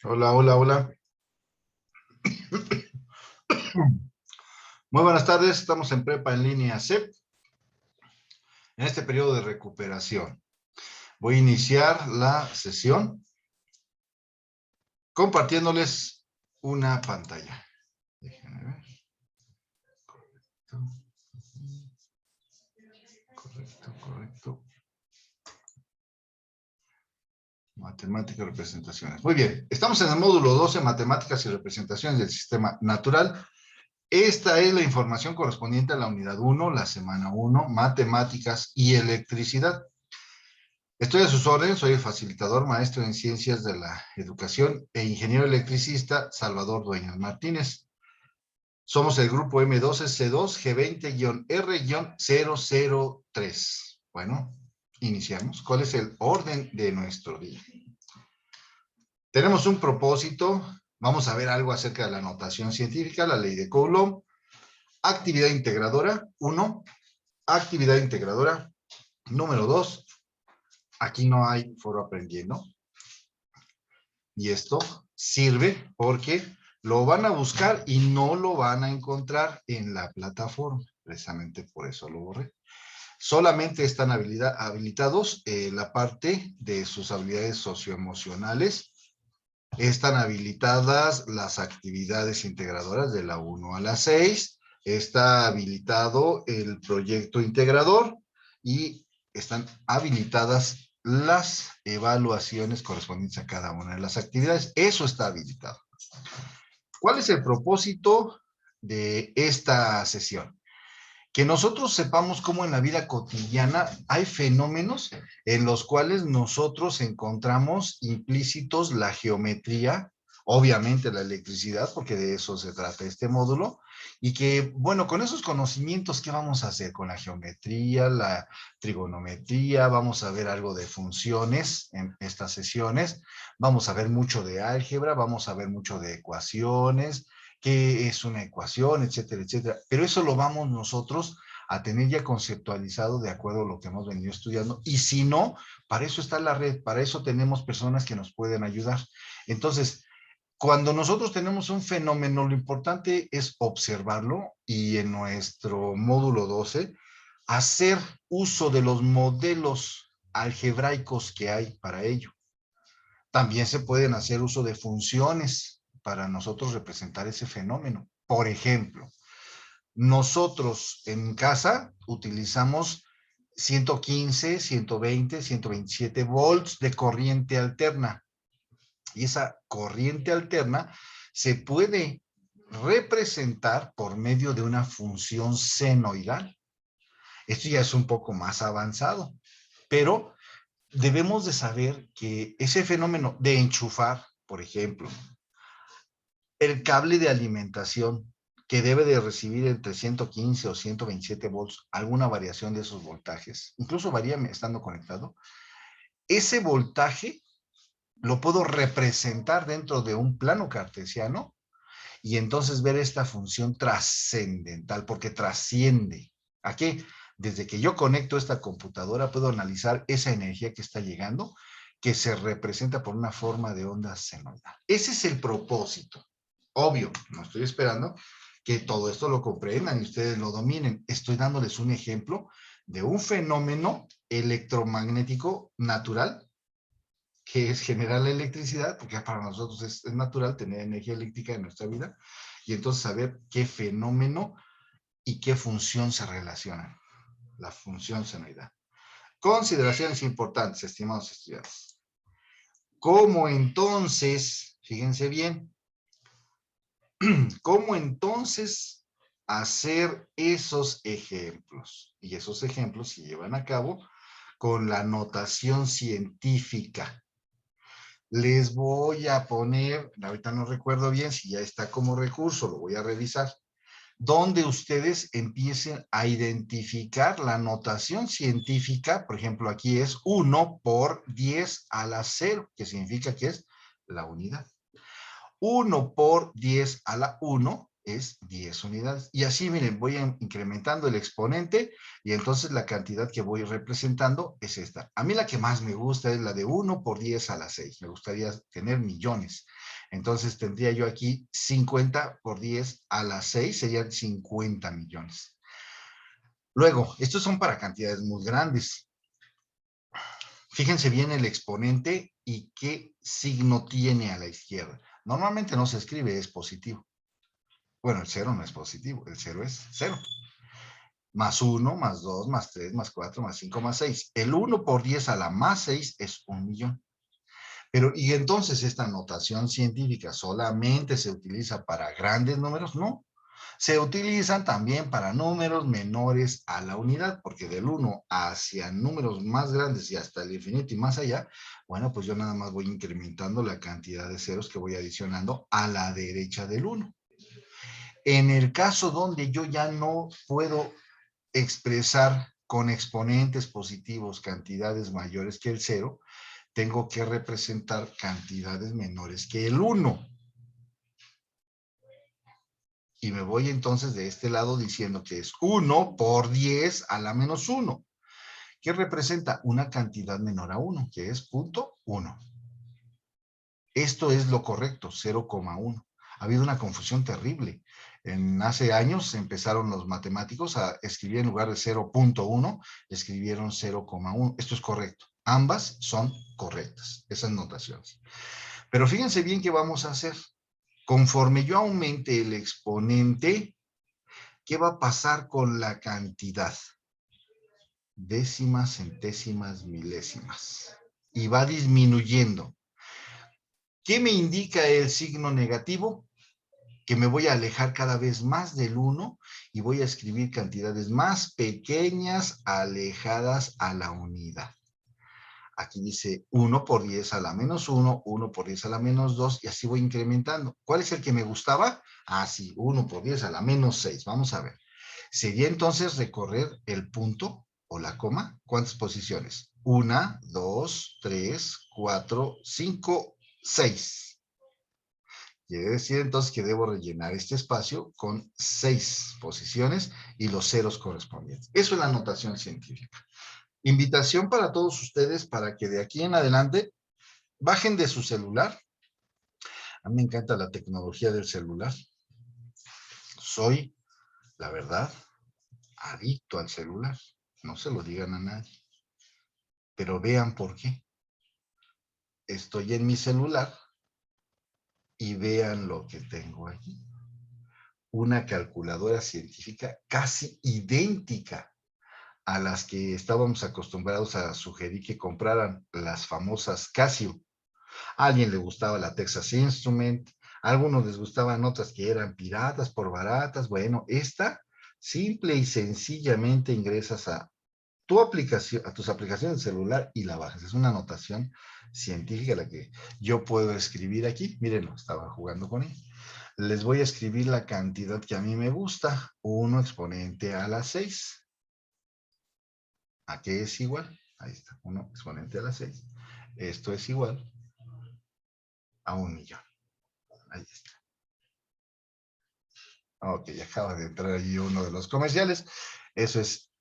Hola, hola, hola. Muy buenas tardes, estamos en Prepa en línea CEP, en este periodo de recuperación. Voy a iniciar la sesión compartiéndoles una pantalla. Déjenme ver. Correcto. Matemáticas y representaciones. Muy bien, estamos en el módulo 12, Matemáticas y representaciones del sistema natural. Esta es la información correspondiente a la unidad 1, la semana 1, Matemáticas y electricidad. Estoy a sus órdenes, soy el facilitador, maestro en Ciencias de la Educación e ingeniero electricista Salvador Dueñas Martínez. Somos el grupo M12C2G20-R-003. Bueno, iniciamos. ¿Cuál es el orden de nuestro día? Tenemos un propósito, vamos a ver algo acerca de la notación científica, la ley de Coulomb, actividad integradora, 1, actividad integradora, número 2, aquí no hay foro aprendiendo. Y esto sirve porque lo van a buscar y no lo van a encontrar en la plataforma. Precisamente por eso lo borré. Solamente están habilitados la parte de sus habilidades socioemocionales. Están habilitadas las actividades integradoras de la 1 a la 6. Está habilitado el proyecto integrador y están habilitadas las evaluaciones correspondientes a cada una de las actividades. Eso está habilitado. ¿Cuál es el propósito de esta sesión? Que nosotros sepamos cómo en la vida cotidiana hay fenómenos en los cuales nosotros encontramos implícitos la geometría, obviamente la electricidad, porque de eso se trata este módulo, y que, bueno, con esos conocimientos, ¿qué vamos a hacer? Con la geometría, la trigonometría, vamos a ver algo de funciones en estas sesiones, vamos a ver mucho de álgebra, vamos a ver mucho de ecuaciones, qué es una ecuación, etcétera, etcétera. Pero eso lo vamos nosotros a tener ya conceptualizado de acuerdo a lo que hemos venido estudiando. Y si no, para eso está la red, para eso tenemos personas que nos pueden ayudar. Entonces, cuando nosotros tenemos un fenómeno, lo importante es observarlo y en nuestro módulo 12, hacer uso de los modelos algebraicos que hay para ello. También se pueden hacer uso de funciones para nosotros representar ese fenómeno. Por ejemplo, nosotros en casa utilizamos 115, 120, 127 volts de corriente alterna. Y esa corriente alterna se puede representar por medio de una función senoidal. Esto ya es un poco más avanzado, pero debemos de saber que ese fenómeno de enchufar, por ejemplo, el cable de alimentación que debe de recibir entre 115 o 127 volts, alguna variación de esos voltajes, incluso varía estando conectado, ese voltaje lo puedo representar dentro de un plano cartesiano y entonces ver esta función trascendental, porque trasciende. ¿A qué? Desde que yo conecto esta computadora puedo analizar esa energía que está llegando, que se representa por una forma de onda senoidal. Ese es el propósito. Obvio, no estoy esperando que todo esto lo comprendan y ustedes lo dominen. Estoy dándoles un ejemplo de un fenómeno electromagnético natural que es generar la electricidad, porque para nosotros es natural tener energía eléctrica en nuestra vida, y entonces saber qué fenómeno y qué función se relacionan. La función senoidal. Consideraciones importantes, estimados estudiantes. ¿Cómo entonces, fíjense bien, cómo entonces hacer esos ejemplos? Y esos ejemplos se llevan a cabo con la notación científica. Les voy a poner, ahorita no recuerdo bien si ya está como recurso, lo voy a revisar, donde ustedes empiecen a identificar la notación científica. Por ejemplo, aquí es 1 por 10 a la 0, que significa que es la unidad. 1 por 10 a la 1 es 10 unidades. Y así, miren, voy incrementando el exponente y entonces la cantidad que voy representando es esta. A mí la que más me gusta es la de 1 por 10 a la 6. Me gustaría tener millones. Entonces tendría yo aquí 50 por 10 a la 6, serían 50 millones. Luego, estos son para cantidades muy grandes. Fíjense bien el exponente y qué signo tiene a la izquierda. Normalmente no se escribe, es positivo. Bueno, el 0 no es positivo, el 0 es 0. Más 1, más 2, más 3, más 4, más 5, más 6. El 1 por 10 a la más 6 es 1 millón. Pero, ¿y entonces esta notación científica solamente se utiliza para grandes números? No. Se utilizan también para números menores a la unidad, porque del 1 hacia números más grandes y hasta el infinito y más allá, bueno, pues yo nada más voy incrementando la cantidad de ceros que voy adicionando a la derecha del 1. En el caso donde yo ya no puedo expresar con exponentes positivos cantidades mayores que el 0, tengo que representar cantidades menores que el 1. Y me voy entonces de este lado diciendo que es 1 por 10 a la menos 1, que representa una cantidad menor a 1, que es 0.1. Esto es lo correcto, 0,1. Ha habido una confusión terrible. Hace años empezaron los matemáticos a escribir en lugar de 0.1, escribieron 0,1. Esto es correcto. Ambas son correctas, esas notaciones. Pero fíjense bien qué vamos a hacer. Conforme yo aumente el exponente, ¿qué va a pasar con la cantidad? Décimas, centésimas, milésimas. Y va disminuyendo. ¿Qué me indica el signo negativo? Que me voy a alejar cada vez más del 1 y voy a escribir cantidades más pequeñas alejadas a la unidad. Aquí dice 1 por 10 a la menos 1, 1 por 10 a la menos 2, y así voy incrementando. ¿Cuál es el que me gustaba? Ah, sí, 1 por 10 a la menos 6. Vamos a ver. Sería entonces recorrer el punto o la coma. ¿Cuántas posiciones? 1, 2, 3, 4, 5, 6. Quiere decir entonces que debo rellenar este espacio con 6 posiciones y los ceros correspondientes. Eso es la notación científica. Invitación para todos ustedes para que de aquí en adelante bajen de su celular. A mí me encanta la tecnología del celular. Soy, la verdad, adicto al celular. No se lo digan a nadie. Pero vean por qué. Estoy en mi celular y vean lo que tengo aquí. Una calculadora científica casi idéntica a las que estábamos acostumbrados a sugerir que compraran, las famosas Casio. A alguien le gustaba la Texas Instrument, a algunos les gustaban otras que eran piratas por baratas. Bueno, esta simple y sencillamente ingresas a tu aplicación, a tus aplicaciones de celular y la bajas. Es una notación científica la que yo puedo escribir aquí. Mírenlo, estaba jugando con él. Les voy a escribir la cantidad que a mí me gusta, 1 exponente a la 6. ¿A qué es igual? Ahí está, 1 exponente a la 6. Esto es igual a 1 millón. Ahí está. Ok, acaba de entrar ahí uno de los comerciales. Eso es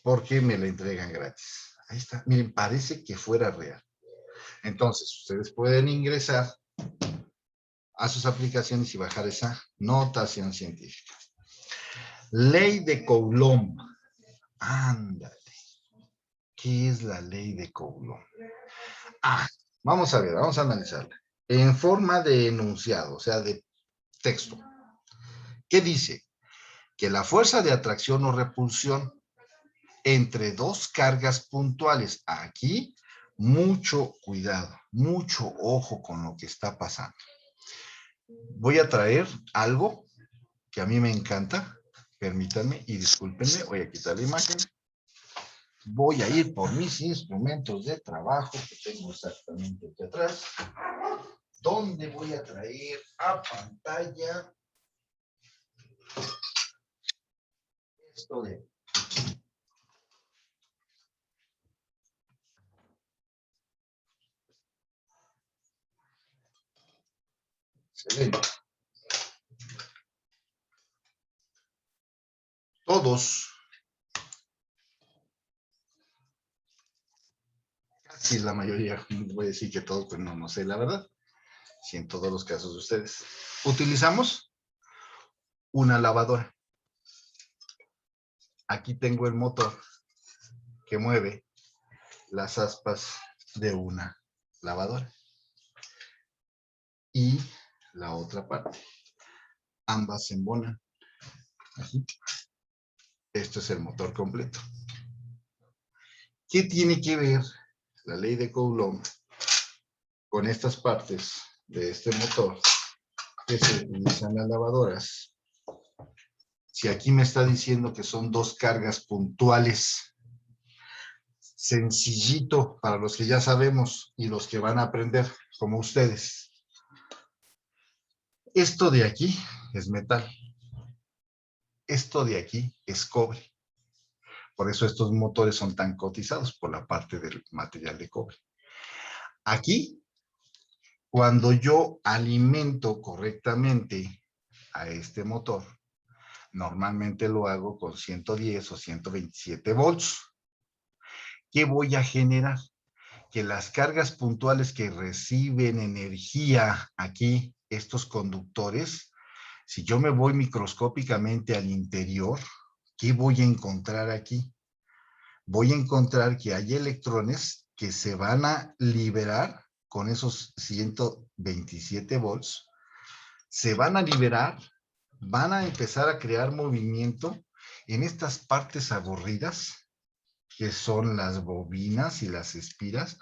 porque me la entregan gratis. Ahí está. Miren, parece que fuera real. Entonces, ustedes pueden ingresar a sus aplicaciones y bajar esa notación científica. Ley de Coulomb. Ándale. ¿Qué es la ley de Coulomb? Vamos a ver, vamos a analizarla. En forma de enunciado, o sea, de texto. ¿Qué dice? Que la fuerza de atracción o repulsión entre dos cargas puntuales. Aquí, mucho cuidado, mucho ojo con lo que está pasando. Voy a traer algo que a mí me encanta. Permítanme y discúlpenme, voy a quitar la imagen. Voy a ir por mis instrumentos de trabajo que tengo exactamente aquí atrás, donde voy a traer a pantalla esto de... Excelente. todos, casi la mayoría, voy a decir que todos, pero no sé la verdad, si en todos los casos de ustedes, utilizamos una lavadora. Aquí tengo el motor que mueve las aspas de una lavadora. Y la otra parte. Ambas se embonan. Así. Esto es el motor completo. ¿Qué tiene que ver la ley de Coulomb con estas partes de este motor que se utilizan las lavadoras? Si aquí me está diciendo que son dos cargas puntuales, sencillito para los que ya sabemos y los que van a aprender, como ustedes. Esto de aquí es metal. Esto de aquí es cobre. Por eso estos motores son tan cotizados por la parte del material de cobre. Aquí, cuando yo alimento correctamente a este motor, normalmente lo hago con 110 o 127 volts. ¿Qué voy a generar? Que las cargas puntuales que reciben energía aquí, estos conductores, si yo me voy microscópicamente al interior, ¿qué voy a encontrar aquí? Voy a encontrar que hay electrones que se van a liberar con esos 127 volts, se van a liberar, van a empezar a crear movimiento en estas partes aburridas, que son las bobinas y las espiras,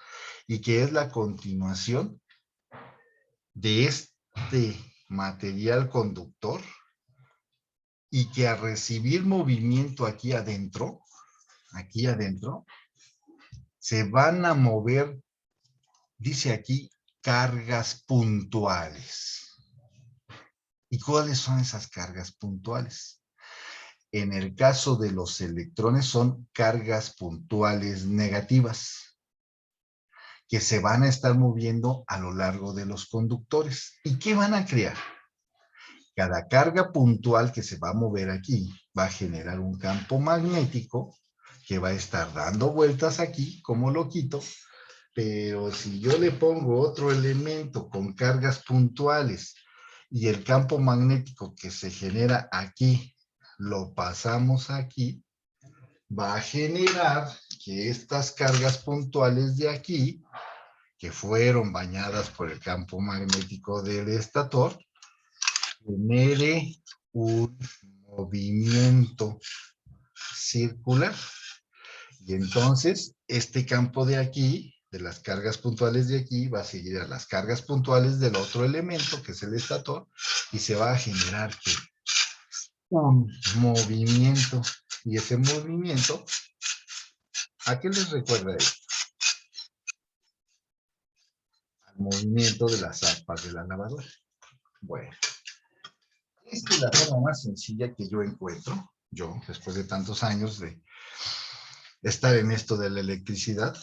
y que es la continuación de este material conductor, y que al recibir movimiento aquí adentro, se van a mover, dice aquí, cargas puntuales. ¿Y cuáles son esas cargas puntuales? En el caso de los electrones son cargas puntuales negativas, que se van a estar moviendo a lo largo de los conductores. ¿Y qué van a crear? Cada carga puntual que se va a mover aquí va a generar un campo magnético que va a estar dando vueltas aquí como loquito, pero si yo le pongo otro elemento con cargas puntuales y el campo magnético que se genera aquí lo pasamos aquí, va a generar que estas cargas puntuales de aquí, que fueron bañadas por el campo magnético del estator, genere un movimiento circular. Y entonces, este campo de aquí, de las cargas puntuales de aquí, va a seguir a las cargas puntuales del otro elemento, que es el estator, y se va a generar un movimiento. Y ese movimiento, ¿a qué les recuerda esto? Al movimiento de las aspas de la lavadora. Bueno, esta es la forma más sencilla que yo encuentro, yo, después de tantos años de estar en esto de la electricidad.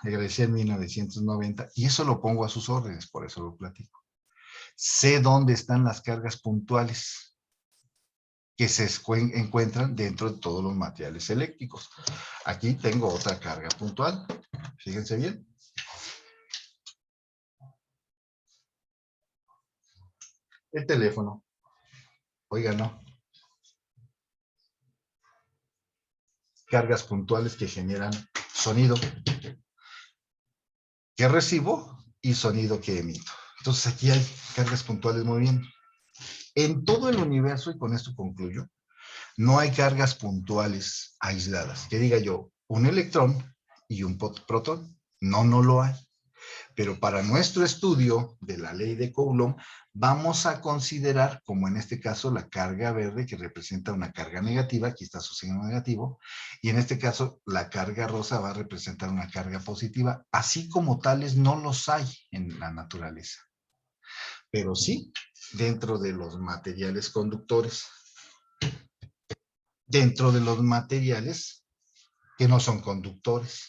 Egresé en 1990 y eso lo pongo a sus órdenes, por eso lo platico. Sé dónde están las cargas puntuales que se encuentran dentro de todos los materiales eléctricos. Aquí tengo otra carga puntual, fíjense bien. El teléfono. Oiga, no. Cargas puntuales que generan sonido que recibo y sonido que emito. Entonces aquí hay cargas puntuales muy bien. En todo el universo, y con esto concluyo, no hay cargas puntuales aisladas. Que diga yo, un electrón y un protón. No, no lo hay. Pero para nuestro estudio de la ley de Coulomb, vamos a considerar, como en este caso, la carga verde que representa una carga negativa, aquí está su signo negativo, y en este caso, la carga rosa va a representar una carga positiva, así como tales no los hay en la naturaleza. Pero sí, dentro de los materiales conductores, dentro de los materiales que no son conductores.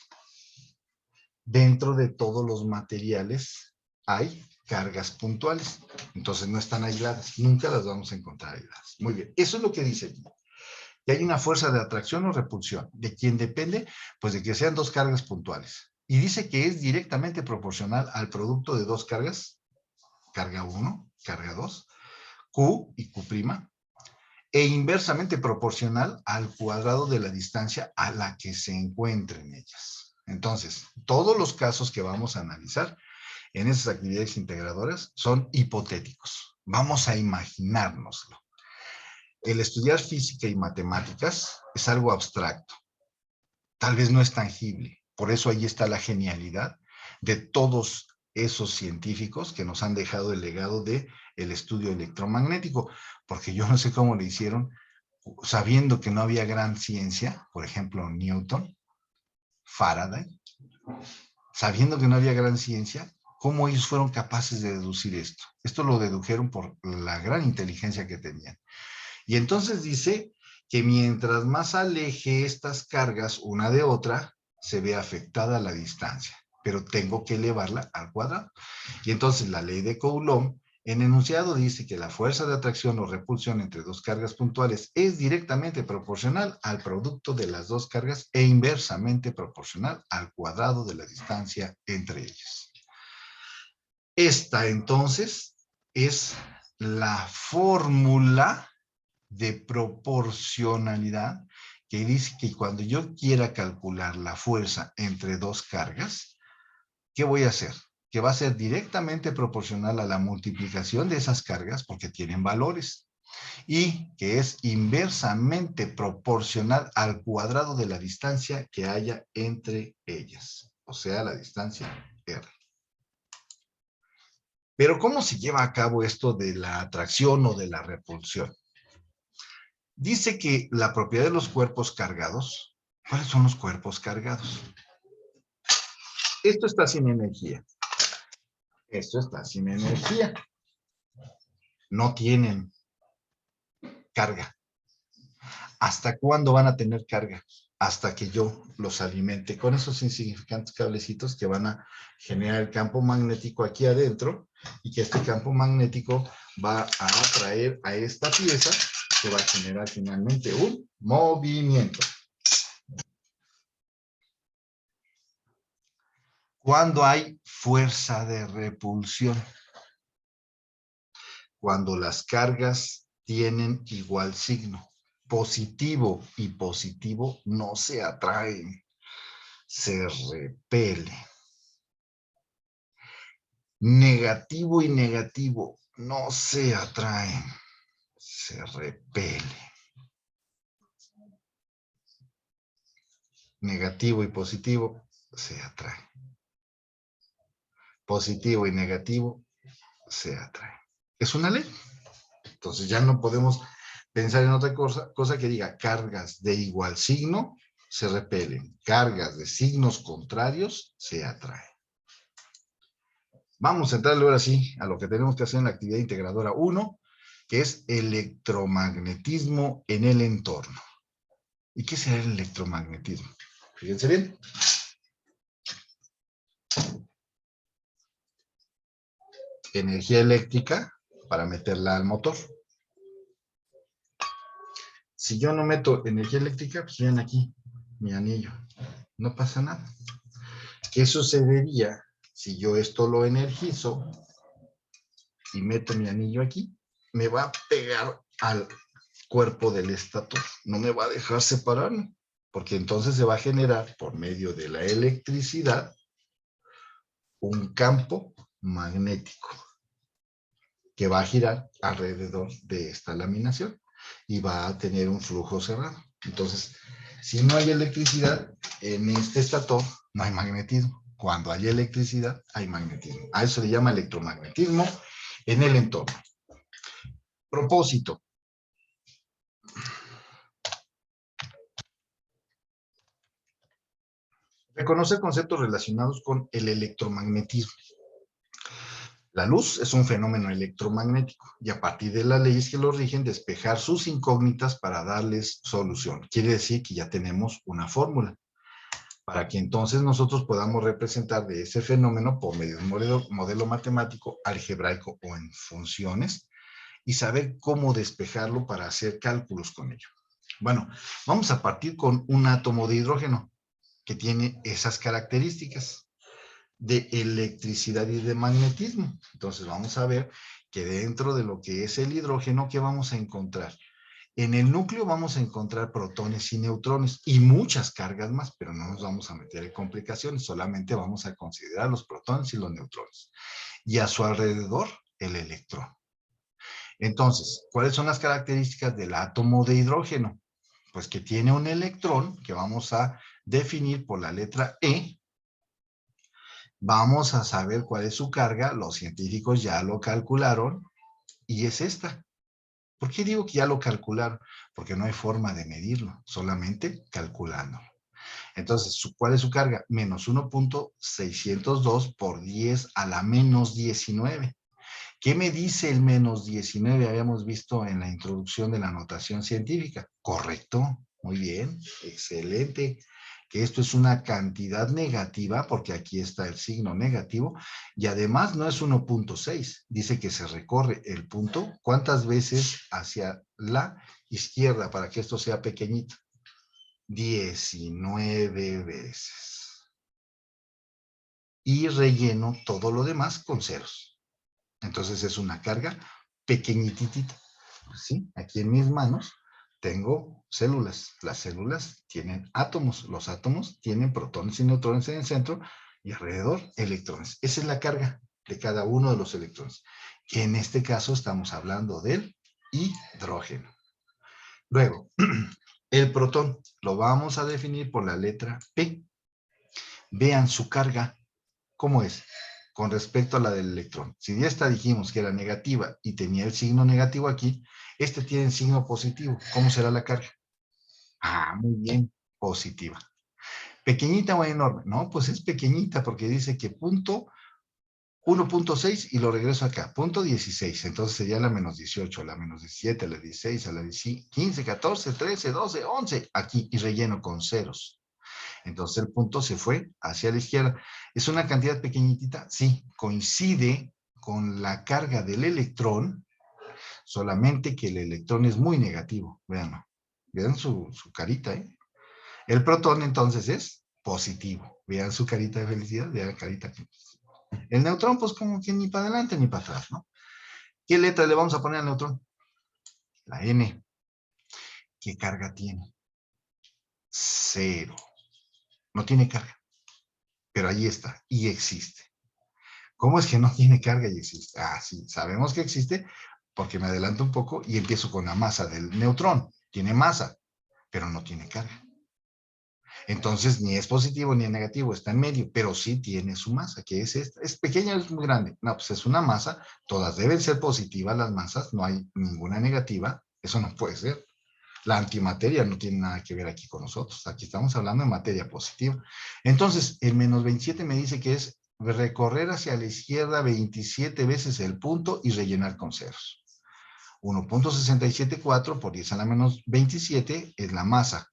Dentro de todos los materiales hay cargas puntuales. Entonces no están aisladas. Nunca las vamos a encontrar aisladas. Muy bien. Eso es lo que dice aquí. que hay una fuerza de atracción o repulsión. ¿De quién depende? Pues de que sean dos cargas puntuales. Y dice que es directamente proporcional al producto de dos cargas, carga 1, carga 2, Q y Q', e inversamente proporcional al cuadrado de la distancia a la que se encuentren ellas. Entonces, todos los casos que vamos a analizar en esas actividades integradoras son hipotéticos. Vamos a imaginárnoslo. El estudiar física y matemáticas es algo abstracto. Tal vez no es tangible. Por eso ahí está la genialidad de todos esos científicos que nos han dejado el legado del estudio electromagnético, porque yo no sé cómo le hicieron, sabiendo que no había gran ciencia, por ejemplo, Newton, Faraday, sabiendo que no había gran ciencia, ¿cómo ellos fueron capaces de deducir esto? Esto lo dedujeron por la gran inteligencia que tenían. Y entonces dice que mientras más aleje estas cargas una de otra, se ve afectada la distancia, pero tengo que elevarla al cuadrado. Y entonces la ley de Coulomb en enunciado dice que la fuerza de atracción o repulsión entre dos cargas puntuales es directamente proporcional al producto de las dos cargas e inversamente proporcional al cuadrado de la distancia entre ellas. Esta entonces es la fórmula de proporcionalidad que dice que cuando yo quiera calcular la fuerza entre dos cargas, ¿qué voy a hacer? Que va a ser directamente proporcional a la multiplicación de esas cargas porque tienen valores y que es inversamente proporcional al cuadrado de la distancia que haya entre ellas, o sea, la distancia R. Pero ¿cómo se lleva a cabo esto de la atracción o de la repulsión? Dice que la propiedad de los cuerpos cargados, ¿cuáles son los cuerpos cargados? Esto está sin energía. Esto está sin energía. No tienen carga. ¿Hasta cuándo van a tener carga? Hasta que yo los alimente con esos insignificantes cablecitos que van a generar el campo magnético aquí adentro y que este campo magnético va a atraer a esta pieza que va a generar finalmente un movimiento. ¿Cuándo hay fuerza de repulsión? Cuando las cargas tienen igual signo. Positivo y positivo no se atraen, se repelen. Negativo y negativo no se atraen, se repelen. Negativo y positivo se atraen. Positivo y negativo se atraen. Es una ley. Entonces ya no podemos pensar en otra cosa que diga cargas de igual signo se repelen, cargas de signos contrarios se atraen. Vamos a entrarle ahora sí a lo que tenemos que hacer en la actividad integradora 1, que es electromagnetismo en el entorno. ¿Y qué será el electromagnetismo? Fíjense bien. Energía eléctrica para meterla al motor. Si yo no meto energía eléctrica, pues vean aquí mi anillo. No pasa nada. ¿Qué sucedería si yo esto lo energizo y meto mi anillo aquí? Me va a pegar al cuerpo del estator. No me va a dejar separarme, porque entonces se va a generar por medio de la electricidad un campo magnético que va a girar alrededor de esta laminación y va a tener un flujo cerrado. Entonces, si no hay electricidad en este estator, no hay magnetismo. Cuando hay electricidad, hay magnetismo. A eso se le llama electromagnetismo en el entorno. Propósito. Reconocer conceptos relacionados con el electromagnetismo. La luz es un fenómeno electromagnético y a partir de las leyes que lo rigen, despejar sus incógnitas para darles solución. Quiere decir que ya tenemos una fórmula para que entonces nosotros podamos representar de ese fenómeno por medio de un modelo matemático, algebraico o en funciones y saber cómo despejarlo para hacer cálculos con ello. Bueno, vamos a partir con un átomo de hidrógeno que tiene esas características de electricidad y de magnetismo. Entonces vamos a ver que dentro de lo que es el hidrógeno, ¿qué vamos a encontrar? En el núcleo vamos a encontrar protones y neutrones y muchas cargas más, pero no nos vamos a meter en complicaciones, solamente vamos a considerar los protones y los neutrones. Y a su alrededor, el electrón. Entonces, ¿cuáles son las características del átomo de hidrógeno? Pues que tiene un electrón que vamos a definir por la letra E. Vamos a saber cuál es su carga, los científicos ya lo calcularon y es esta. ¿Por qué digo que ya lo calcularon? Porque no hay forma de medirlo, solamente calculándolo. Entonces, ¿cuál es su carga? Menos 1.602 por 10 a la menos 19. ¿Qué me dice el menos 19? Habíamos visto en la introducción de la notación científica. Correcto, muy bien, excelente. Que esto es una cantidad negativa, porque aquí está el signo negativo, y además no es 1.6, dice que se recorre el punto, ¿cuántas veces hacia la izquierda para que esto sea pequeñito? 19 veces. Y relleno todo lo demás con ceros. Entonces es una carga pequeñitita. ¿Sí? Aquí en mis manos tengo células. Las células tienen átomos. Los átomos tienen protones y neutrones en el centro y alrededor electrones. Esa es la carga de cada uno de los electrones. Que en este caso estamos hablando del hidrógeno. Luego, el protón lo vamos a definir por la letra P. Vean su carga. ¿Cómo es? Con respecto a la del electrón. Si ya esta dijimos que era negativa y tenía el signo negativo aquí, este tiene el signo positivo. ¿Cómo será la carga? Ah, muy bien, positiva. ¿Pequeñita o enorme? No, pues es pequeñita porque dice que punto 1.6 y lo regreso acá, punto 16. Entonces sería la menos 18, la menos 17, la 16, a la 15, 14, 13, 12, 11. Aquí y relleno con ceros. Entonces el punto se fue hacia la izquierda. ¿Es una cantidad pequeñitita? Sí, coincide con la carga del electrón, solamente que el electrón es muy negativo. Veanlo. Vean su carita, ¿eh? El protón entonces es positivo. Vean su carita de felicidad, vean la carita. El neutrón, pues como que ni para adelante ni para atrás, ¿no? ¿Qué letra le vamos a poner al neutrón? La N. ¿Qué carga tiene? Cero. No tiene carga, pero ahí está y existe. ¿Cómo es que no tiene carga y existe? Ah, sí, sabemos que existe porque me adelanto un poco y empiezo con la masa del neutrón. Tiene masa, pero no tiene carga. Entonces, ni es positivo ni es negativo, está en medio, pero sí tiene su masa, que es esta. ¿Es pequeña o es muy grande? No, pues es una masa, todas deben ser positivas las masas, no hay ninguna negativa, eso no puede ser. La antimateria no tiene nada que ver aquí con nosotros, aquí estamos hablando de materia positiva. Entonces, el menos 27 me dice que es recorrer hacia la izquierda 27 veces el punto y rellenar con ceros. 1.674 por 10 a la menos 27 es la masa.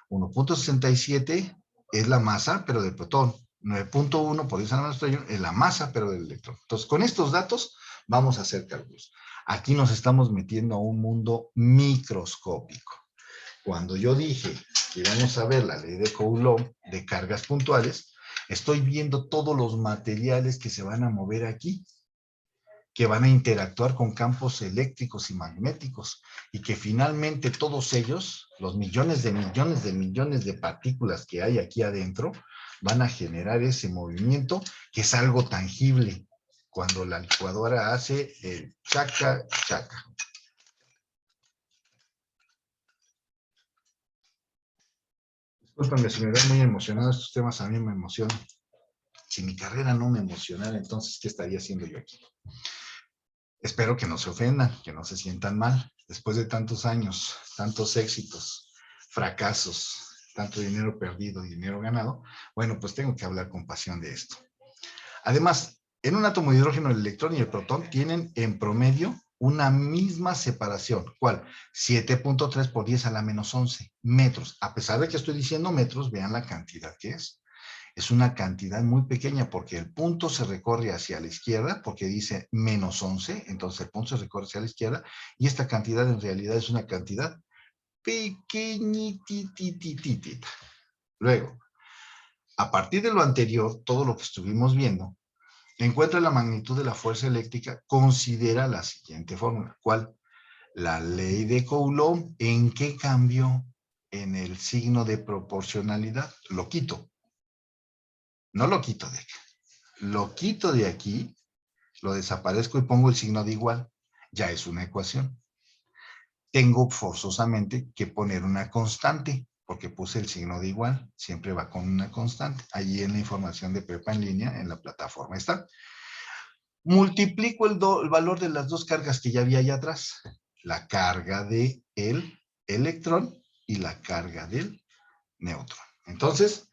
1.67 es la masa, pero del protón. 9.1 por 10 a la menos 31 es la masa, pero del electrón. Entonces, con estos datos vamos a hacer cálculos. Aquí nos estamos metiendo a un mundo microscópico. Cuando yo dije que íbamos a ver la ley de Coulomb de cargas puntuales, estoy viendo todos los materiales que se van a mover aquí, que van a interactuar con campos eléctricos y magnéticos, y que finalmente todos ellos, los millones de millones de millones de partículas que hay aquí adentro, van a generar ese movimiento que es algo tangible cuando la licuadora hace el chaca, chaca. Discúlpame si me veo muy emocionado, estos temas a mí me emocionan. Si mi carrera no me emocionara, entonces, ¿qué estaría haciendo yo aquí? Espero que no se ofendan, que no se sientan mal. Después de tantos años, tantos éxitos, fracasos, tanto dinero perdido, dinero ganado, bueno, pues tengo que hablar con pasión de esto. Además, en un átomo de hidrógeno, el electrón y el protón tienen en promedio una misma separación. ¿Cuál? 7.3 por 10 a la menos 11 metros. A pesar de que estoy diciendo metros, vean la cantidad que es. Es una cantidad muy pequeña porque el punto se recorre hacia la izquierda, porque dice menos 11, entonces el punto se recorre hacia la izquierda, y esta cantidad en realidad es una cantidad pequeñititititita. Luego, a partir de lo anterior, todo lo que estuvimos viendo, encuentra la magnitud de la fuerza eléctrica, considera la siguiente fórmula. ¿Cuál? La ley de Coulomb. ¿En qué cambió? En el signo de proporcionalidad. Lo quito. No lo quito de aquí. Lo quito de aquí, lo desaparezco y pongo el signo de igual. Ya es una ecuación. Tengo forzosamente que poner una constante, porque puse el signo de igual. Siempre va con una constante. Allí en la información de Prepa en línea, en la plataforma está. Multiplico el valor de las dos cargas que ya había allá atrás. La carga del electrón y la carga del neutrón. Entonces,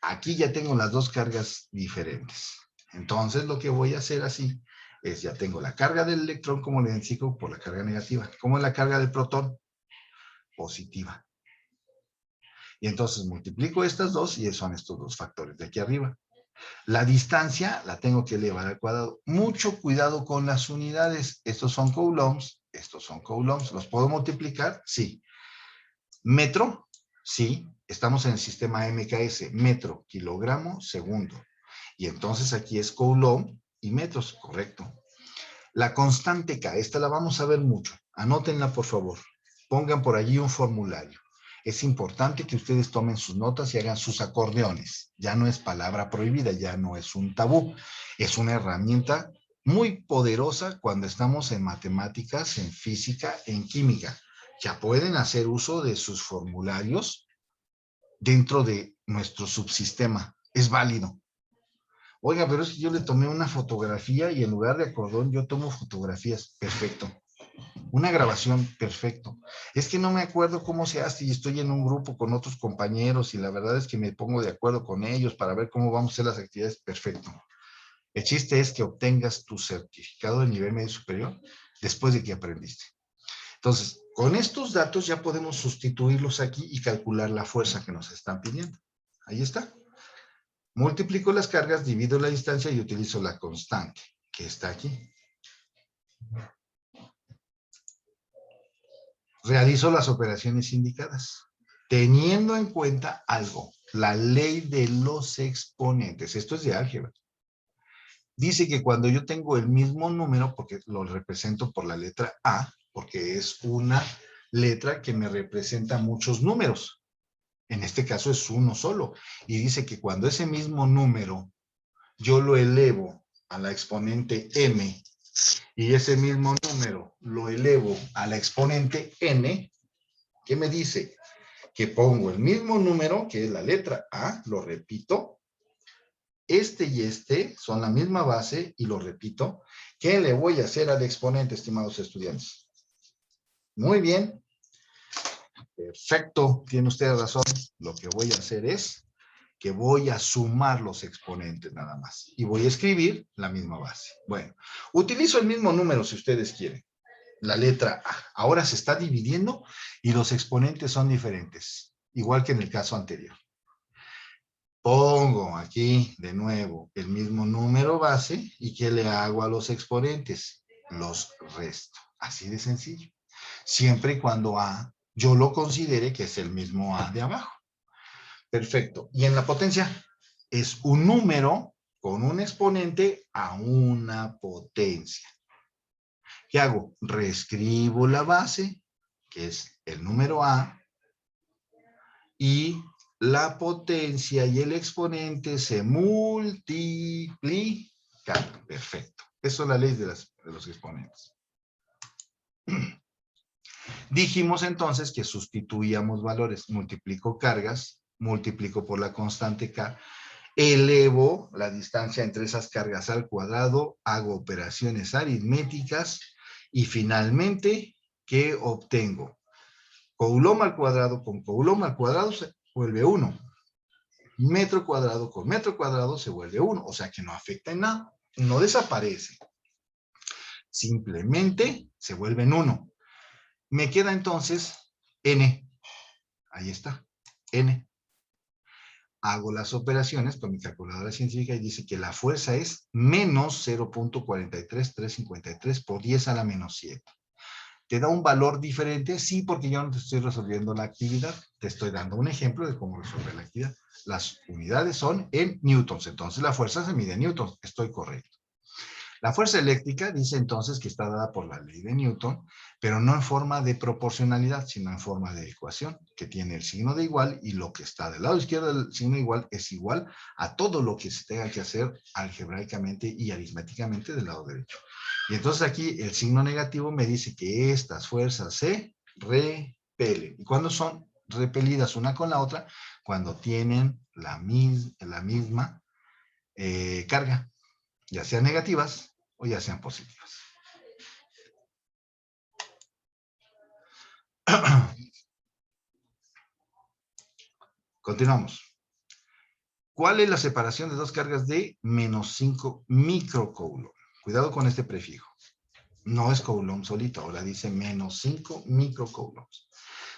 aquí ya tengo las dos cargas diferentes. Entonces, lo que voy a hacer así es, ya tengo la carga del electrón, como le identifico, por la carga negativa. ¿Cómo es la carga del protón? Positiva. Y entonces multiplico estas dos y son estos dos factores de aquí arriba. La distancia la tengo que elevar al cuadrado. Mucho cuidado con las unidades. Estos son coulombs, estos son coulombs. ¿Los puedo multiplicar? Sí. Metro, sí. Estamos en el sistema MKS. Metro, kilogramo, segundo. Y entonces aquí es coulomb y metros, correcto. La constante K, esta la vamos a ver mucho. Anótenla, por favor. Pongan por allí un formulario. Es importante que ustedes tomen sus notas y hagan sus acordeones. Ya no es palabra prohibida, ya no es un tabú. Es una herramienta muy poderosa cuando estamos en matemáticas, en física, en química. Ya pueden hacer uso de sus formularios dentro de nuestro subsistema. Es válido. Oiga, pero es que yo le tomé una fotografía y en lugar de acordeón yo tomo fotografías. Perfecto. Una grabación, perfecto. Es que no me acuerdo cómo se hace y estoy en un grupo con otros compañeros y la verdad es que me pongo de acuerdo con ellos para ver cómo vamos a hacer las actividades. Perfecto. El chiste es que obtengas tu certificado de nivel medio superior después de que aprendiste. Entonces, con estos datos ya podemos sustituirlos aquí y calcular la fuerza que nos están pidiendo. Ahí está. Multiplico las cargas, divido la distancia y utilizo la constante que está aquí. Realizo las operaciones indicadas, teniendo en cuenta algo, la ley de los exponentes. Esto es de álgebra. Dice que cuando yo tengo el mismo número, porque lo represento por la letra A, porque es una letra que me representa muchos números. En este caso es uno solo. Y dice que cuando ese mismo número yo lo elevo a la exponente m y ese mismo número lo elevo a la exponente n, ¿qué me dice? Que pongo el mismo número, que es la letra A, lo repito, este y este son la misma base, y lo repito, ¿qué le voy a hacer al exponente, estimados estudiantes? Muy bien, perfecto, tiene usted razón. Lo que voy a hacer es que voy a sumar los exponentes nada más, y voy a escribir la misma base. Bueno, utilizo el mismo número si ustedes quieren. La letra A. Ahora se está dividiendo y los exponentes son diferentes, igual que en el caso anterior. Pongo aquí de nuevo el mismo número base y ¿qué le hago a los exponentes? Los resto. Así de sencillo. Siempre y cuando A yo lo considere que es el mismo A de abajo. Perfecto. Y en la potencia es un número con un exponente a una potencia. ¿Qué hago? Reescribo la base, que es el número A, y la potencia y el exponente se multiplican. Perfecto. Eso es la ley de los exponentes. Dijimos entonces que sustituíamos valores. Multiplico cargas, multiplico por la constante K, elevo la distancia entre esas cargas al cuadrado, hago operaciones aritméticas y finalmente, ¿qué obtengo? Coulomb al cuadrado con Coulomb al cuadrado se vuelve 1. Metro cuadrado con metro cuadrado se vuelve 1. O sea que no afecta en nada. No desaparece. Simplemente se vuelven 1. Me queda entonces n. Ahí está. N. Hago las operaciones con mi calculadora científica y dice que la fuerza es menos 0.43353 por 10 a la menos 7. ¿Te da un valor diferente? Sí, porque yo no te estoy resolviendo la actividad. Te estoy dando un ejemplo de cómo resolver la actividad. Las unidades son en newtons, entonces la fuerza se mide en newtons. Estoy correcto. La fuerza eléctrica dice entonces que está dada por la ley de Newton, pero no en forma de proporcionalidad, sino en forma de ecuación, que tiene el signo de igual y lo que está del lado izquierdo del signo de igual es igual a todo lo que se tenga que hacer algebraicamente y aritméticamente del lado derecho. Y entonces aquí el signo negativo me dice que estas fuerzas se repelen. ¿Y cuándo son repelidas una con la otra? Cuando tienen la misma carga, ya sean negativas o ya sean positivas. Continuamos. ¿Cuál es la separación de dos cargas de menos 5 microcoulomb? Cuidado con este prefijo. No es coulomb solito, ahora dice menos 5 microcoulombs.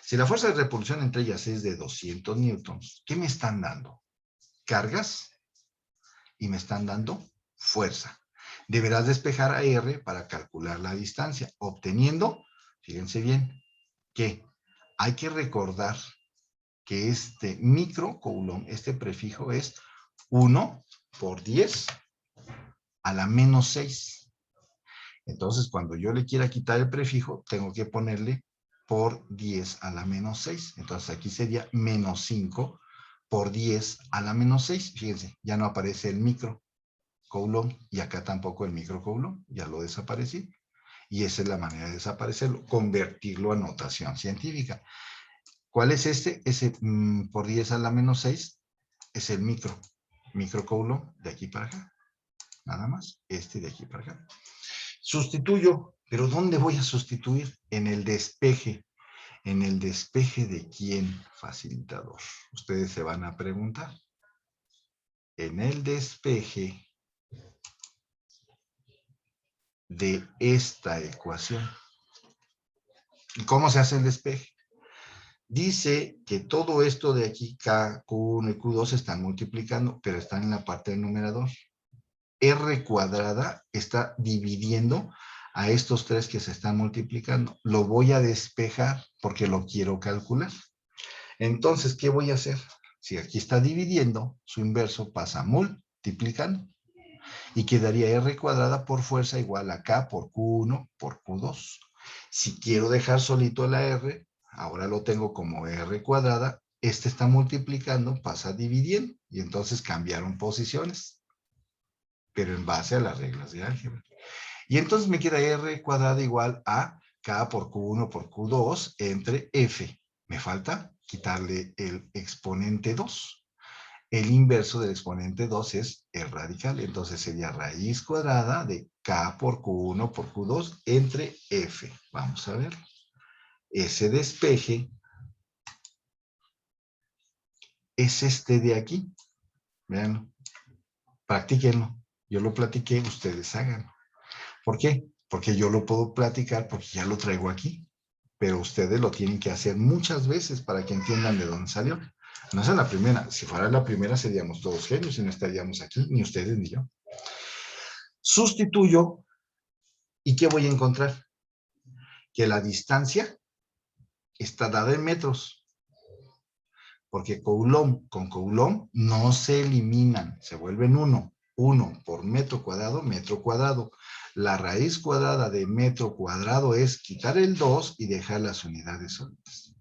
Si la fuerza de repulsión entre ellas es de 200 newtons, ¿qué me están dando? Cargas y me están dando fuerza. Deberás despejar a R para calcular la distancia, obteniendo, fíjense bien, que hay que recordar que este microcoulomb, este prefijo es 1 por 10 a la menos 6. Entonces, cuando yo le quiera quitar el prefijo, tengo que ponerle por 10 a la menos 6. Entonces, aquí sería menos 5 por 10 a la menos 6. Fíjense, ya no aparece el microcoulomb y acá tampoco el microcoulomb, ya lo desaparecí. Y esa es la manera de desaparecerlo, convertirlo a notación científica. ¿Cuál es este? Ese por 10 a la menos 6 es el microcoulomb de aquí para acá. Nada más, este de aquí para acá. Sustituyo, pero ¿dónde voy a sustituir? En el despeje. ¿En el despeje de quién, facilitador? Ustedes se van a preguntar. En el despeje de esta ecuación. ¿Y cómo se hace el despeje? Dice que todo esto de aquí, K, Q1 y Q2 se están multiplicando, pero están en la parte del numerador. R cuadrada está dividiendo a estos tres que se están multiplicando. Lo voy a despejar porque lo quiero calcular. Entonces, ¿qué voy a hacer? Si aquí está dividiendo, su inverso pasa multiplicando. Y quedaría R cuadrada por fuerza igual a K por Q1 por Q2. Si quiero dejar solito la R, ahora lo tengo como R cuadrada, este está multiplicando, pasa dividiendo, y entonces cambiaron posiciones, pero en base a las reglas de álgebra. Y entonces me queda R cuadrada igual a K por Q1 por Q2 entre F. Me falta quitarle el exponente 2. El inverso del exponente 2 es el radical, entonces sería raíz cuadrada de K por Q1 por Q2 entre F. Vamos a ver. Ese despeje es este de aquí. Veanlo. Practíquenlo. Yo lo platiqué, ustedes háganlo. ¿Por qué? Porque yo lo puedo platicar porque ya lo traigo aquí. Pero ustedes lo tienen que hacer muchas veces para que entiendan de dónde salió. No es la primera. Si fuera la primera seríamos todos genios y no estaríamos aquí, ni ustedes ni yo. Sustituyo. ¿Y qué voy a encontrar? Que la distancia está dada en metros. Porque coulomb con coulomb no se eliminan, se vuelven uno. 1 por metro cuadrado. La raíz cuadrada de metro cuadrado es quitar el 2 y dejar las unidades solitas.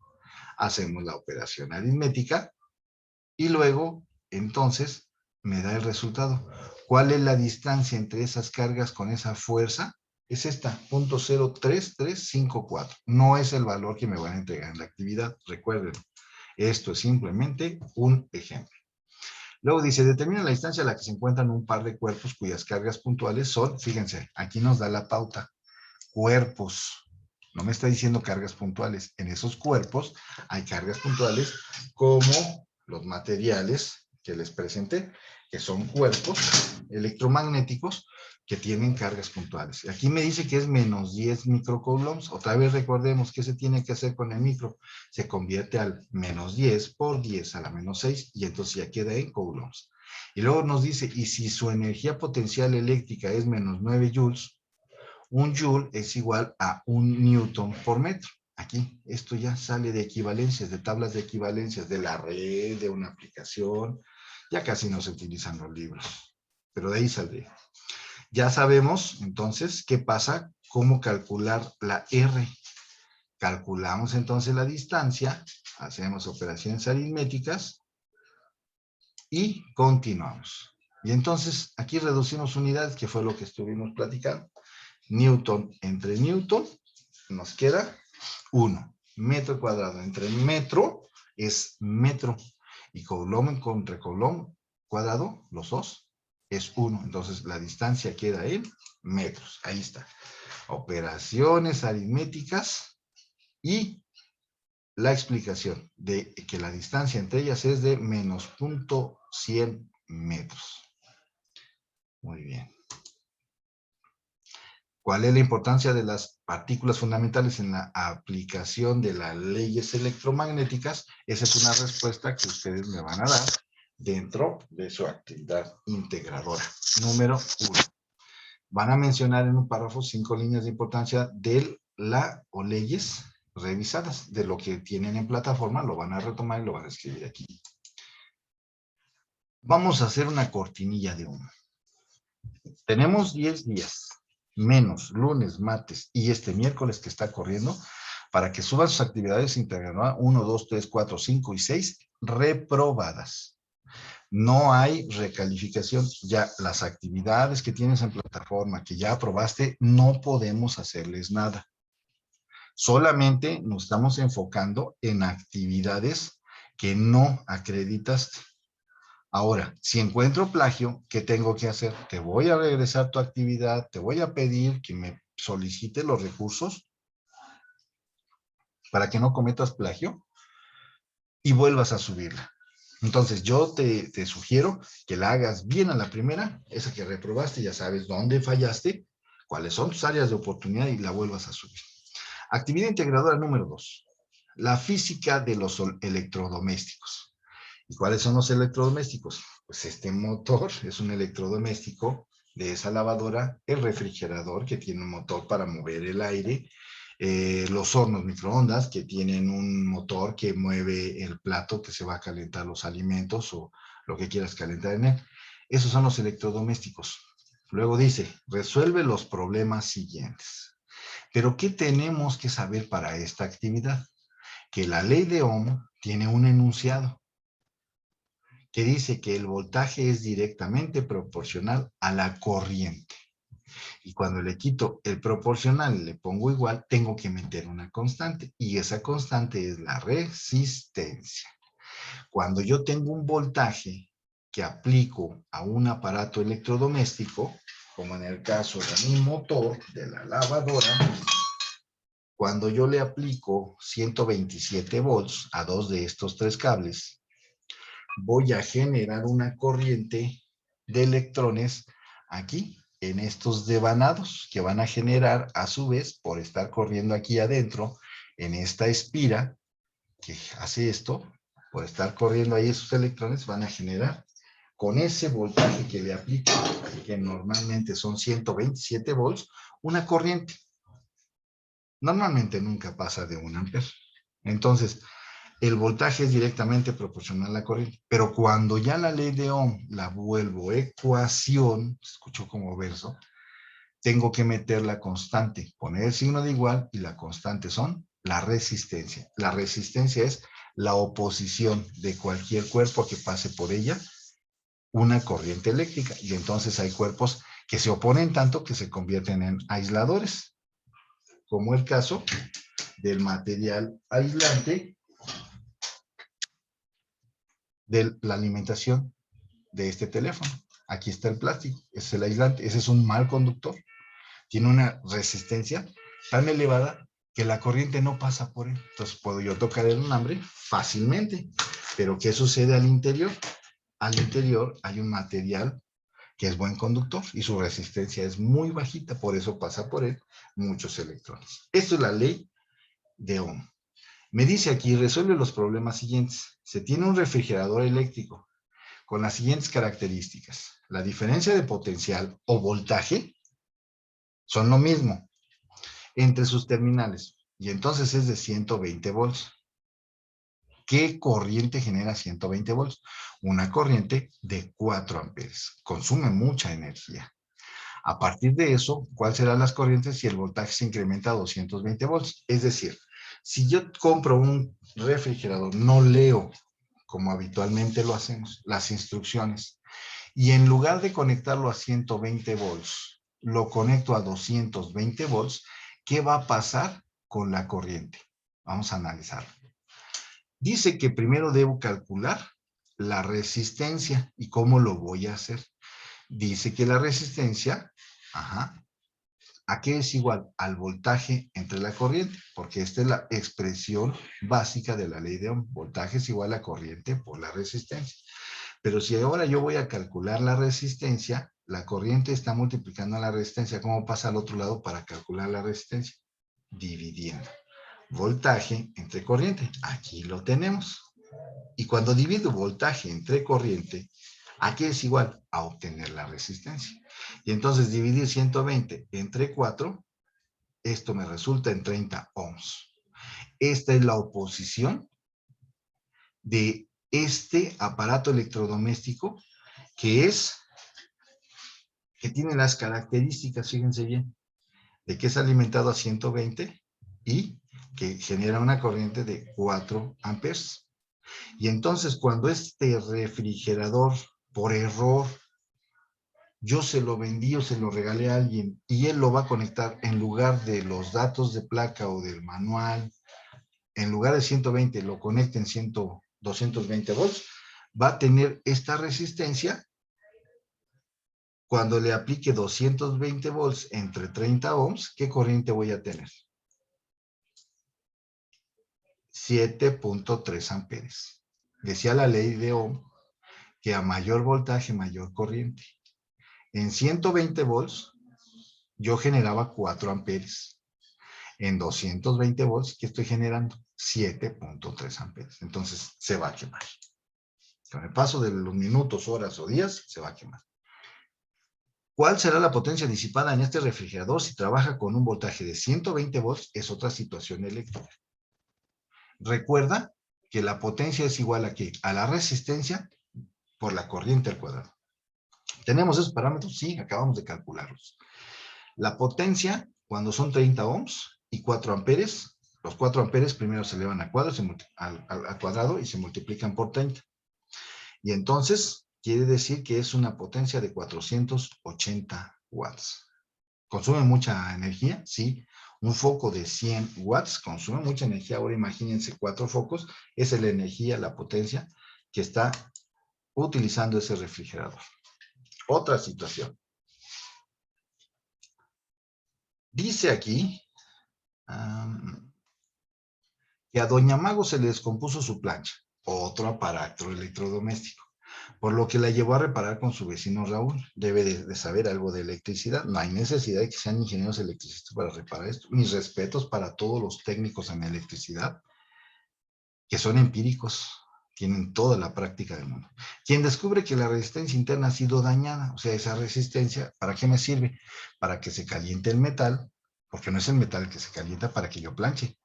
Hacemos la operación aritmética y luego, entonces, me da el resultado. ¿Cuál es la distancia entre esas cargas con esa fuerza? Es esta, 0.03354. No es el valor que me van a entregar en la actividad, recuerden. Esto es simplemente un ejemplo. Luego dice, determina la distancia a la que se encuentran un par de cuerpos cuyas cargas puntuales son, fíjense, aquí nos da la pauta, cuerpos. No me está diciendo cargas puntuales. En esos cuerpos hay cargas puntuales como los materiales que les presenté, que son cuerpos electromagnéticos que tienen cargas puntuales. Aquí me dice que es menos 10 microcoulombs. Otra vez recordemos qué se tiene que hacer con el micro. Se convierte al menos 10 por 10 a la menos 6 y entonces ya queda en coulombs. Y luego nos dice, y si su energía potencial eléctrica es menos 9 joules, Un joule es igual a 1 Newton por metro. Aquí, esto ya sale de equivalencias, de tablas de equivalencias, de la red, de una aplicación. Ya casi no se utilizan los libros, pero de ahí saldría. Ya sabemos, entonces, qué pasa, cómo calcular la R. Calculamos entonces la distancia, hacemos operaciones aritméticas y continuamos. Y entonces, aquí reducimos unidades, que fue lo que estuvimos platicando. Newton entre Newton, nos queda 1. Metro cuadrado entre metro es metro. Y Coulomb contra Coulomb cuadrado, los dos, es 1. Entonces, la distancia queda en metros. Ahí está. Operaciones aritméticas y la explicación de que la distancia entre ellas es de menos 0.100 metros. Muy bien. ¿Cuál es la importancia de las partículas fundamentales en la aplicación de las leyes electromagnéticas? Esa es una respuesta que ustedes me van a dar dentro de su actividad integradora. Número 1. Van a mencionar en un párrafo 5 líneas de importancia de la o leyes revisadas. De lo que tienen en plataforma, lo van a retomar y lo van a escribir aquí. Vamos a hacer una cortinilla de humo. Tenemos 10 días, menos lunes, martes y este miércoles que está corriendo, para que suban sus actividades integradas 1, 2, 3, 4, 5 y 6 reprobadas. No hay recalificación. Ya las actividades que tienes en plataforma, que ya aprobaste, no podemos hacerles nada. Solamente nos estamos enfocando en actividades que no acreditaste. Ahora, si encuentro plagio, ¿qué tengo que hacer? Te voy a regresar tu actividad, te voy a pedir que me solicite los recursos para que no cometas plagio y vuelvas a subirla. Entonces, yo te sugiero que la hagas bien a la primera, esa que reprobaste, ya sabes dónde fallaste, cuáles son tus áreas de oportunidad y la vuelvas a subir. Actividad integradora número 2. La física de los electrodomésticos. ¿Y cuáles son los electrodomésticos? Pues este motor es un electrodoméstico de esa lavadora, el refrigerador que tiene un motor para mover el aire, los hornos microondas que tienen un motor que mueve el plato que se va a calentar los alimentos o lo que quieras calentar en él. Esos son los electrodomésticos. Luego dice, resuelve los problemas siguientes. Pero ¿qué tenemos que saber para esta actividad? Que la ley de Ohm tiene un enunciado que dice que el voltaje es directamente proporcional a la corriente. Y cuando le quito el proporcional y le pongo igual, tengo que meter una constante. Y esa constante es la resistencia. Cuando yo tengo un voltaje que aplico a un aparato electrodoméstico, como en el caso de mi motor, de la lavadora, cuando yo le aplico 127 volts a dos de estos tres cables, voy a generar una corriente de electrones aquí, en estos devanados, que van a generar a su vez, por estar corriendo aquí adentro, en esta espira que hace esto, por estar corriendo ahí esos electrones, van a generar con ese voltaje que le aplico, que normalmente son 127 volts, una corriente. Normalmente nunca pasa de 1 amperio. Entonces, el voltaje es directamente proporcional a la corriente, pero cuando ya la ley de Ohm la vuelvo ecuación, se escuchó como verso, tengo que meter la constante, poner el signo de igual y la constante son la resistencia. La resistencia es la oposición de cualquier cuerpo que pase por ella una corriente eléctrica, y entonces hay cuerpos que se oponen tanto que se convierten en aisladores, como el caso del material aislante de la alimentación de este teléfono. Aquí está el plástico, es el aislante, ese es un mal conductor. Tiene una resistencia tan elevada que la corriente no pasa por él. Entonces puedo yo tocar el alambre fácilmente. Pero ¿qué sucede al interior? Al interior hay un material que es buen conductor y su resistencia es muy bajita, por eso pasa por él muchos electrones. Esto es la ley de Ohm. Me dice aquí, resuelve los problemas siguientes. Se tiene un refrigerador eléctrico con las siguientes características. La diferencia de potencial o voltaje Son lo mismo entre sus terminales. Y entonces es de 120 volts. ¿Qué corriente genera 120 volts? Una corriente de 4 amperes. Consume mucha energía. A partir de eso, ¿cuáles serán las corrientes si el voltaje se incrementa a 220 volts? Es decir, si yo compro un refrigerador, no leo, como habitualmente lo hacemos, las instrucciones, y en lugar de conectarlo a 120 volts, lo conecto a 220 volts, ¿qué va a pasar con la corriente? Vamos a analizarlo. Dice que primero debo calcular la resistencia. ¿Y cómo lo voy a hacer? Dice que la resistencia, ¿a qué es igual? Al voltaje entre la corriente, porque esta es la expresión básica de la ley de Ohm. Voltaje es igual a corriente por la resistencia. Pero si ahora yo voy a calcular la resistencia, la corriente está multiplicando la resistencia. ¿Cómo pasa al otro lado para calcular la resistencia? Dividiendo. Voltaje entre corriente. Aquí lo tenemos. Y cuando divido voltaje entre corriente, ¿a qué es igual? A obtener la resistencia. Y entonces dividir 120 entre 4, esto me resulta en 30 ohms. Esta es la oposición de este aparato electrodoméstico que tiene las características, fíjense bien, de que es alimentado a 120 y que genera una corriente de 4 amperes. Y entonces cuando este refrigerador, por error, yo se lo vendí o se lo regalé a alguien y él lo va a conectar en lugar de los datos de placa o del manual, en lugar de 120 lo conecta en 220 volts, va a tener esta resistencia. Cuando le aplique 220 volts entre 30 ohms, ¿qué corriente voy a tener? 7.3 amperes. Decía la ley de Ohm que a mayor voltaje, mayor corriente. En 120 volts, yo generaba 4 amperes. En 220 volts, ¿qué estoy generando? 7.3 amperes. Entonces, se va a quemar. Con el paso de los minutos, horas o días, se va a quemar. ¿Cuál será la potencia disipada en este refrigerador si trabaja con un voltaje de 120 volts? Es otra situación eléctrica. Recuerda que la potencia es igual a ¿qué? A la resistencia por la corriente al cuadrado. ¿Tenemos esos parámetros? Sí, acabamos de calcularlos. La potencia, cuando son 30 ohms y 4 amperes, los 4 amperes primero se elevan al cuadrado y se multiplican por 30. Y entonces quiere decir que es una potencia de 480 watts. ¿Consume mucha energía? Sí. Un foco de 100 watts consume mucha energía. Ahora imagínense 4 focos. Esa es la energía, la potencia que está utilizando ese refrigerador. Otra situación. Dice aquí que a Doña Mago se le descompuso su plancha, otro aparato electrodoméstico, por lo que la llevó a reparar con su vecino Raúl. Debe de saber algo de electricidad. No hay necesidad de que sean ingenieros electricistas para reparar esto. Mis respetos para todos los técnicos en electricidad, que son empíricos, tienen toda la práctica del mundo. Quien descubre que la resistencia interna ha sido dañada, o sea, esa resistencia, ¿para qué me sirve? Para que se caliente el metal, porque no es el metal el que se calienta para que yo planche.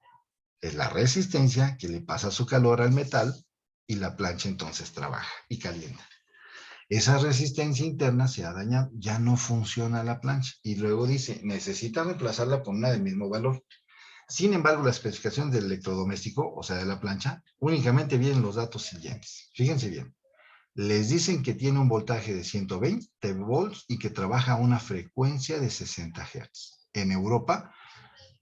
Es la resistencia que le pasa su calor al metal y la plancha entonces trabaja y calienta. Esa resistencia interna se ha dañado, ya no funciona la plancha. Y luego dice, necesita reemplazarla por una del mismo valor. Sin embargo, las especificaciones del electrodoméstico, o sea, de la plancha, únicamente vienen los datos siguientes. Fíjense bien. Les dicen que tiene un voltaje de 120 volts y que trabaja a una frecuencia de 60 Hz. En Europa,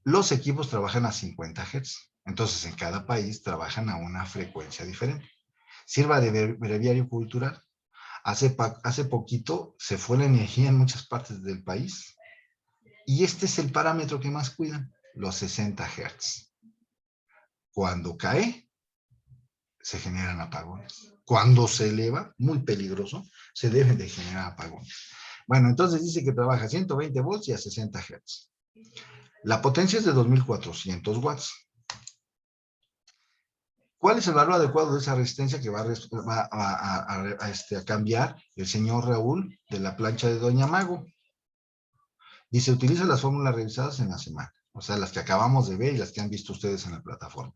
los equipos trabajan a 50 Hz. Entonces, en cada país trabajan a una frecuencia diferente. Sirva de breviario cultural. Hace poquito se fue la energía en muchas partes del país y este es el parámetro que más cuidan, los 60 Hz. Cuando cae, se generan apagones. Cuando se eleva, muy peligroso, se deben de generar apagones. Bueno, entonces dice que trabaja a 120 volts y a 60 Hz. La potencia es de 2400 watts. ¿Cuál es el valor adecuado de esa resistencia que va a cambiar el señor Raúl de la plancha de Doña Mago? Dice, utiliza las fórmulas revisadas en la semana, o sea, las que acabamos de ver y las que han visto ustedes en la plataforma.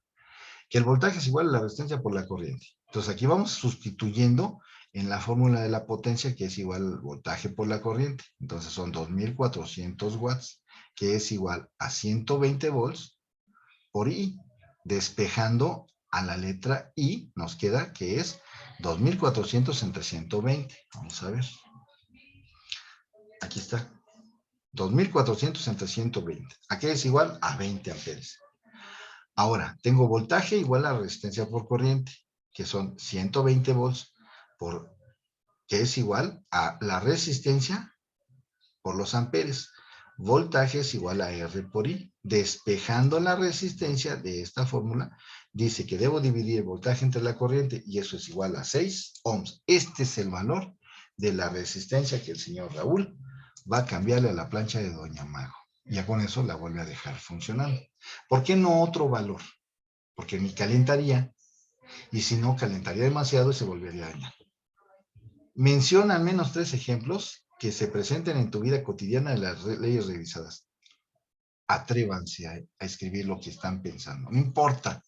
Que el voltaje es igual a la resistencia por la corriente. Entonces, aquí vamos sustituyendo en la fórmula de la potencia, que es igual al voltaje por la corriente. Entonces, son 2400 watts, que es igual a 120 volts por I. Despejando a la letra I, nos queda que es 2400 entre 120. Vamos a ver. Aquí está. 2400 entre 120. Aquí es igual a 20 amperes. Ahora, tengo voltaje igual a resistencia por corriente, que son 120 volts, que es igual a la resistencia por los amperes. Voltaje es igual a R por I. Despejando la resistencia de esta fórmula, dice que debo dividir el voltaje entre la corriente y eso es igual a 6 ohms. Este es el valor de la resistencia que el señor Raúl va a cambiarle a la plancha de Doña Mago. Y ya con eso la vuelve a dejar funcionando. ¿Por qué no otro valor? Porque ni calentaría, y si no, calentaría demasiado y se volvería a dañar. Menciona al menos 3 ejemplos que se presenten en tu vida cotidiana de las leyes revisadas. Atrévanse a escribir lo que están pensando. No importa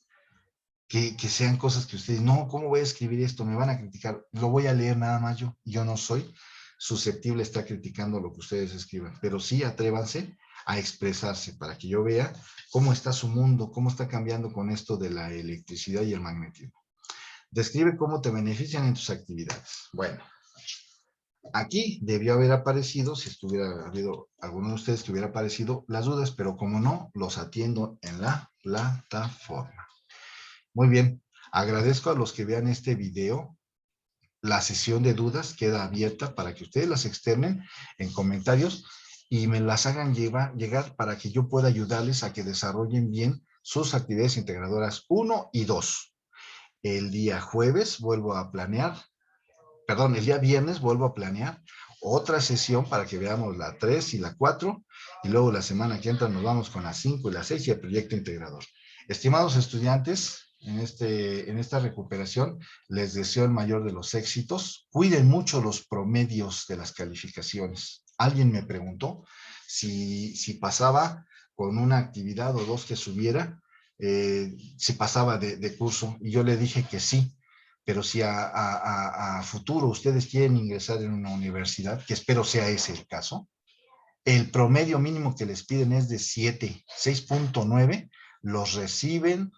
que sean cosas que ustedes, no, ¿cómo voy a escribir esto? Me van a criticar. Lo voy a leer nada más yo. Yo no soy susceptible a estar criticando lo que ustedes escriban, pero sí atrévanse a expresarse para que yo vea cómo está su mundo, cómo está cambiando con esto de la electricidad y el magnetismo. Describe cómo te benefician en tus actividades. Bueno, aquí debió haber aparecido, si estuviera habido alguno de ustedes que hubiera aparecido las dudas, pero como no, los atiendo en la plataforma. Muy bien, agradezco a los que vean este video. La sesión de dudas queda abierta para que ustedes las externen en comentarios y me las hagan llegar para que yo pueda ayudarles a que desarrollen bien sus actividades integradoras 1 y 2. El día jueves vuelvo a planear, perdón, el día viernes vuelvo a planear otra sesión para que veamos la 3 y la 4 y luego la semana que entra nos vamos con la 5 y la 6 y el proyecto integrador. Estimados estudiantes, en esta recuperación les deseo el mayor de los éxitos. Cuiden mucho los promedios de las calificaciones. Alguien me preguntó si pasaba con una actividad o dos que subiera, si pasaba de curso, y yo le dije que sí, pero si a futuro ustedes quieren ingresar en una universidad, que espero sea ese el caso, el promedio mínimo que les piden es de 7, 6.9, los reciben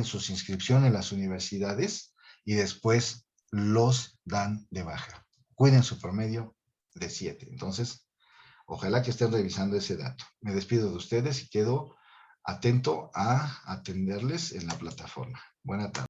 sus inscripciones en las universidades y después los dan de baja. Cuiden su promedio de 7. Entonces, ojalá que estén revisando ese dato. Me despido de ustedes y quedo atento a atenderles en la plataforma. Buenas tardes.